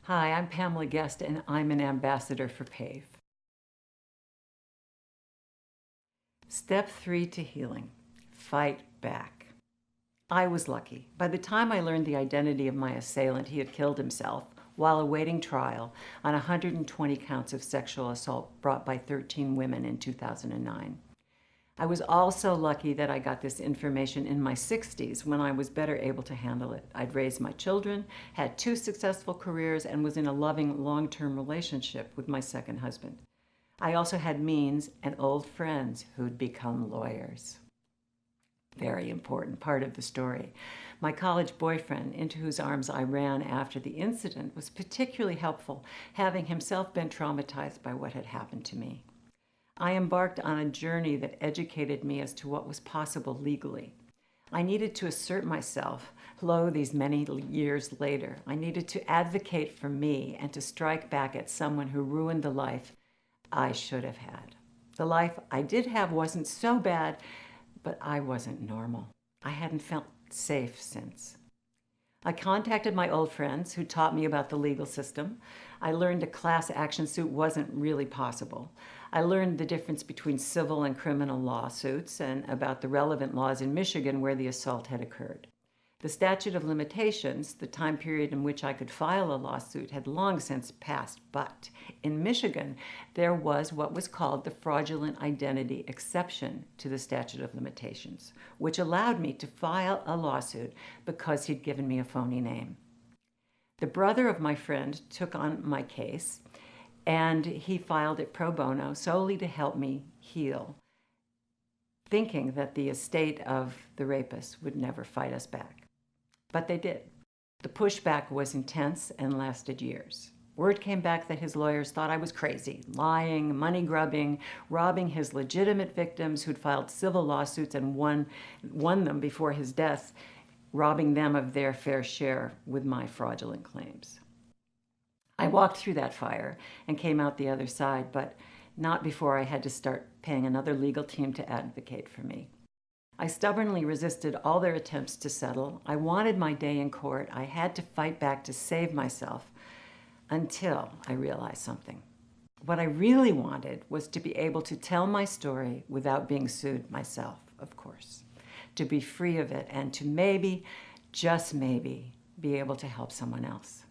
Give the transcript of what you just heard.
Hi, I'm Pamela Guest, and I'm an ambassador for PAVE. Step 3 to healing: fight back. I was lucky. By the time I learned the identity of my assailant, he had killed himself while awaiting trial on 120 counts of sexual assault brought by 13 women in 2009. I was also lucky that I got this information in my 60s when I was better able to handle it. I'd raised my children, had 2 successful careers, and was in a loving long-term relationship with my second husband. I also had means and old friends who'd become lawyers. Very important part of the story. My college boyfriend, into whose arms I ran after the incident, was particularly helpful, having himself been traumatized by what had happened to me. I embarked on a journey that educated me as to what was possible legally. I needed to assert myself, lo, these many years later. I needed to advocate for me and to strike back at someone who ruined the life I should have had. The life I did have wasn't so bad, but I wasn't normal. I hadn't felt safe since. I contacted my old friends who taught me about the legal system. I learned a class action suit wasn't really possible. I learned the difference between civil and criminal lawsuits and about the relevant laws in Michigan where the assault had occurred. The statute of limitations, the time period in which I could file a lawsuit, had long since passed, but in Michigan, there was what was called the fraudulent identity exception to the statute of limitations, which allowed me to file a lawsuit because he'd given me a phony name. The brother of my friend took on my case, and he filed it pro bono solely to help me heal, thinking that the estate of the rapist would never fight us back. But they did. The pushback was intense and lasted years. Word came back that his lawyers thought I was crazy, lying, money grubbing, robbing his legitimate victims who'd filed civil lawsuits and won them before his death, robbing them of their fair share with my fraudulent claims. I walked through that fire and came out the other side, but not before I had to start paying another legal team to advocate for me. I stubbornly resisted all their attempts to settle. I wanted my day in court. I had to fight back to save myself until I realized something. What I really wanted was to be able to tell my story without being sued myself, of course, to be free of it and to maybe, just maybe, be able to help someone else.